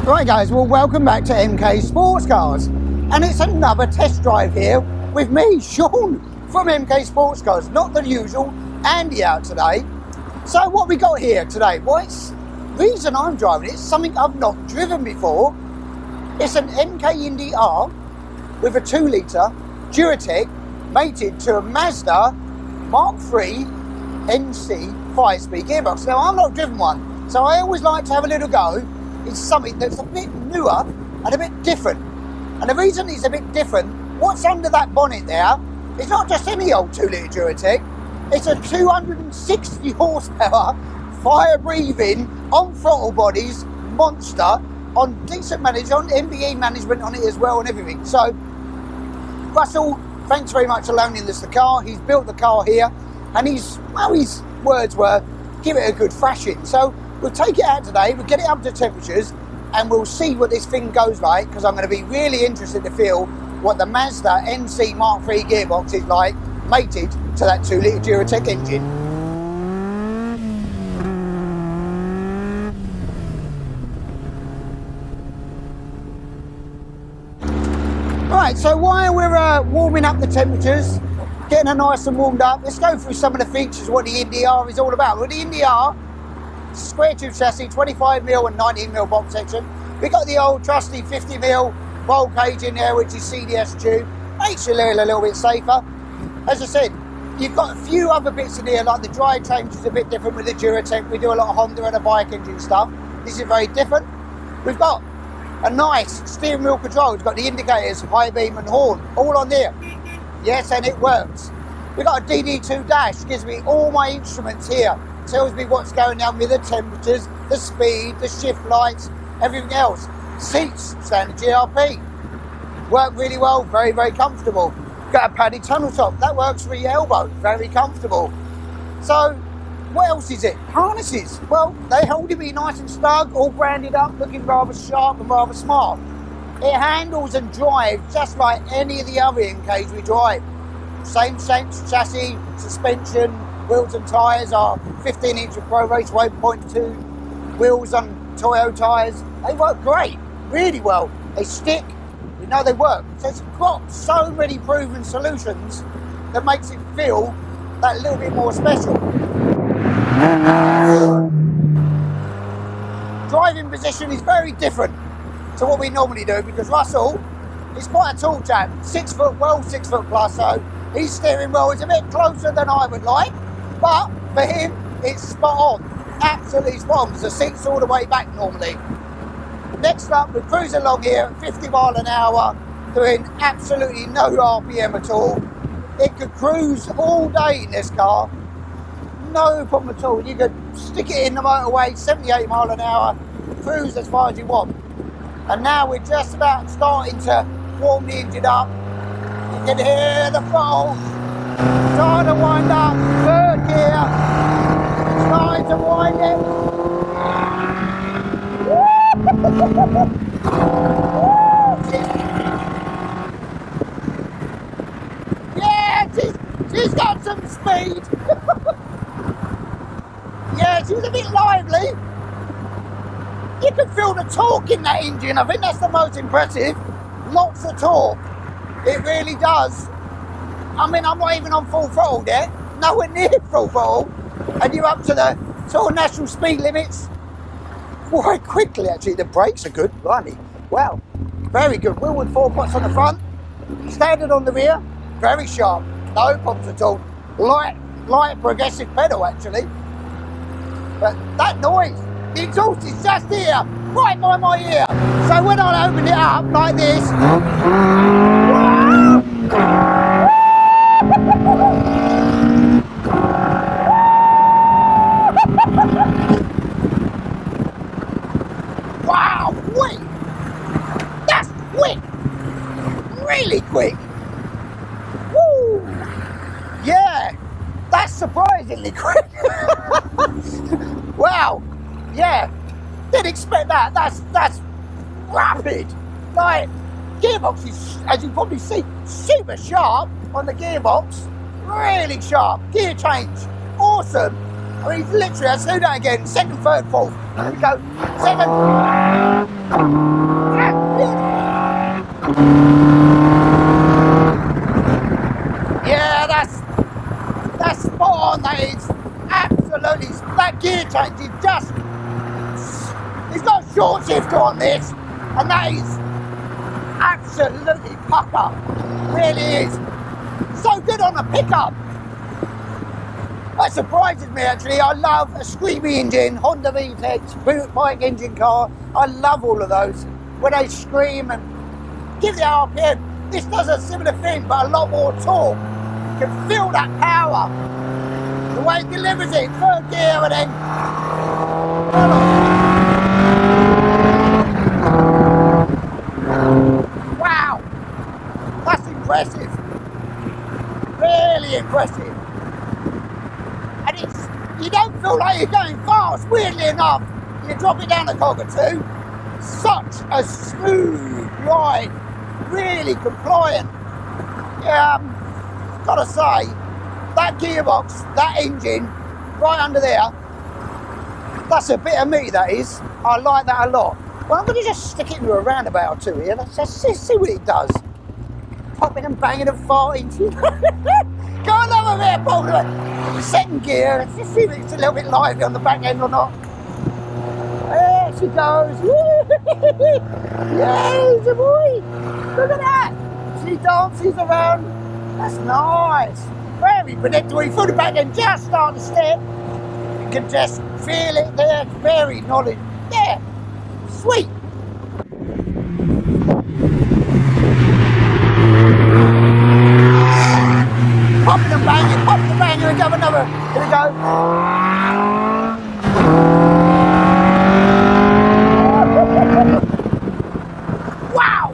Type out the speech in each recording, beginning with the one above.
Right guys, well welcome back to MK Sportscars, and it's another test drive here with me, Sean from MK Sportscars. Not the usual Andy out today. So what we got here today? Well, it's the reason I'm driving it's something I've not driven before. It's an MK Indy R with a 2 litre Duratec mated to a Mazda Mark III NC 5-speed gearbox. Now I've not driven one, so I always like to have a little go. It's something that's a bit newer and a bit different. And the reason it's a bit different, what's under that bonnet there, is not just any old 2 litre Duratec, it's a 260 horsepower, fire-breathing, on-throttle bodies monster, on decent management, on MBE management on it as well and everything. So, Russell, thanks very much for loaning us the car. He's built the car here, and his words were, give it a good thrashing. So, we'll take it out today, we'll get it up to temperatures, and we'll see what this thing goes like, because I'm going to be really interested to feel what the Mazda NC Mark III gearbox is like, mated to that 2 litre Duratec engine. Right, so while we're warming up the temperatures, getting it nice and warmed up, let's go through some of the features, what the Indy R is all about. Well, the Indy R, square tube chassis, 25mm and 19mm box section. We've got the old trusty 50mm roll cage in there, which is CDS tube. Makes you feel a little bit safer. As I said, you've got a few other bits in here, like the drivetrain, which is a bit different with the Duratec. We do a lot of Honda and a bike engine stuff. This is very different. We've got a nice steering wheel control. It's got the indicators, high beam and horn, all on there. Yes, and it works. We've got a DD2 dash, gives me all my instruments here. Tells me what's going on with the temperatures, the speed, the shift lights, everything else. Seats, standard GRP. Work really well, very, very comfortable. Got a padded tunnel top, that works for your elbow, very comfortable. So, what else is it? Harnesses. Well, they hold me nice and snug, all branded up, looking rather sharp and rather smart. It handles and drives just like any of the other MKs we drive. Same chassis, suspension, wheels and tyres are 15-inch with Pro Race 1.2 wheels on Toyo tyres. They work great, really well. They stick, we know they work. So it's got so many proven solutions that makes it feel that little bit more special. Driving position is very different to what we normally do, because Russell is quite a tall chap, 6 foot, well 6 foot plus, so his steering wheel is a bit closer than I would like. But for him, it's spot on, absolutely spot on, because the seat's all the way back normally. Next up, we're cruising along here at 50 miles an hour, doing absolutely no RPM at all. It could cruise all day in this car, no problem at all. You could stick it in the motorway, 78 miles an hour, cruise as far as you want. And now we're just about starting to warm the engine up. You can hear the throttle. Starting to wind up, 3rd gear, starting to wind it. Yeah, she's got some speed. Yeah, she's a bit lively. You can feel the torque in that engine. I think that's the most impressive. Lots of torque. It really does. I mean, I'm not even on full throttle yet, nowhere near full throttle, and you're up to the sort of national speed limits quite quickly, actually. The brakes are good, blimey. Wow, very good. Wheelwood 4 pots on the front, standard on the rear, very sharp, no problems at all. Light progressive pedal, actually. But that noise, the exhaust is just here, right by my ear. So when I open it up like this, wow, quick! That's quick! Really quick! Woo! Yeah, that's surprisingly quick. Wow, yeah, didn't expect that. That's rapid. Like, gearbox is, as you probably see, super sharp on the gearbox. Really sharp. Gear change, awesome. I mean, literally, let's do that again. 2nd, 3rd, 4th. Here we go. 2nd. Yeah, that's spot on. That is absolutely. That gear change is just. It's got short shift on this, and that is absolutely pucker. Really is. So good on a pickup. That surprises me actually. I love a screamy engine, Honda VTEC, boot bike engine car. I love all of those. When they scream and give the RPM. This does a similar thing, but a lot more torque. You can feel that power. The way it delivers it, third gear and then. Wow, that's impressive. Really impressive. And you don't feel like you're going fast. Weirdly enough, you drop it down a cog or two. Such a smooth ride. Really compliant. Yeah, gotta say, that gearbox, that engine, right under there, that's a bit of me, that is. I like that a lot. Well, I'm going to just stick it into a roundabout or two here. Let's just see what it does. Popping and banging and farting. Go on over there, Paul. Second gear. Let's just see if it's a little bit lively on the back end or not. There she goes. Yes, boy. Look at that. She dances around. That's nice. Very predictable. You feel the back end just start to step. You can just feel it there. It's very knowledge. Yeah. Sweet. Popping and banging, and go another. Here we go. Wow.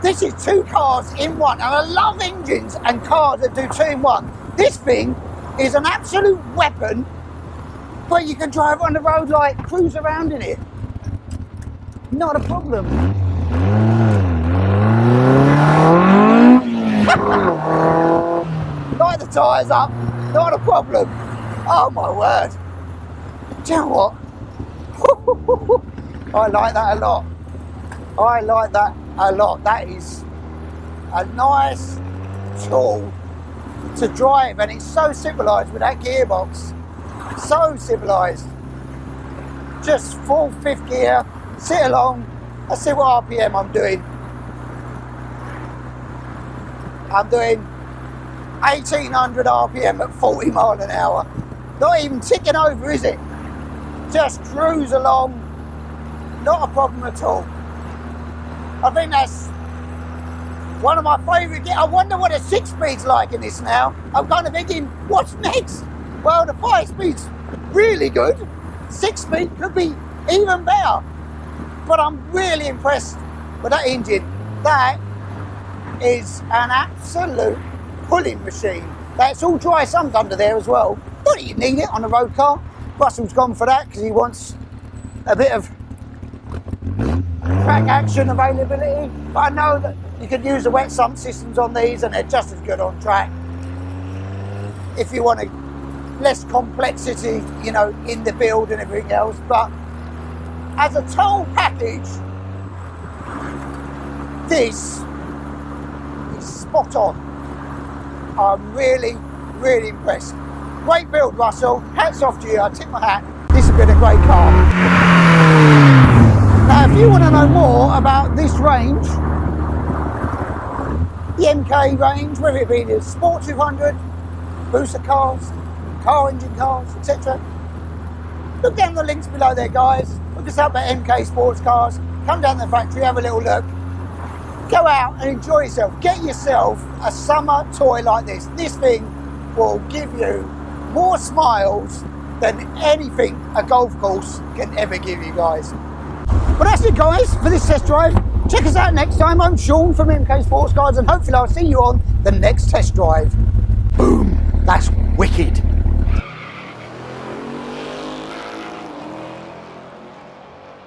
This is two cars in one, and I love engines and cars that do two in one. This thing is an absolute weapon. But you can drive on the road, like cruise around in it. Not a problem. Light the tyres up, not a problem. Oh my word. Do you know what? I like that a lot. I like that a lot. That is a nice tool to drive, and it's so civilised with that gearbox. So civilised. Just full fifth gear, sit along. Let's see what RPM I'm doing. I'm doing 1800 RPM at 40 mile an hour. Not even ticking over, is it? Just cruise along. Not a problem at all. I think that's one of my favourite gears. I wonder what a 6-speed's like in this now. I'm kind of thinking, what's next? Well, the 5-speed's really good. 6-speed could be even better. But I'm really impressed with that engine. That is an absolute pulling machine. That's all dry sump under there as well. Not that you need it on a road car. Russell's gone for that because he wants a bit of track action availability. But I know that you can use the wet sump systems on these and they're just as good on track. If you want to less complexity, you know, in the build and everything else, but as a total package, this is spot on. I'm really, really impressed. Great build, Russell. Hats off to you. I tip my hat. This has been a great car. Now, if you want to know more about this range, the MK range, whether it be the Sport 200, booster cars, car engine cars, etc. Look down the links below there, guys. Look us up at MK Sportscars. Come down to the factory, have a little look. Go out and enjoy yourself. Get yourself a summer toy like this. This thing will give you more smiles than anything a golf course can ever give you, guys. Well, that's it, guys, for this test drive. Check us out next time. I'm Sean from MK Sportscars, and hopefully I'll see you on the next test drive. Boom. That's wicked.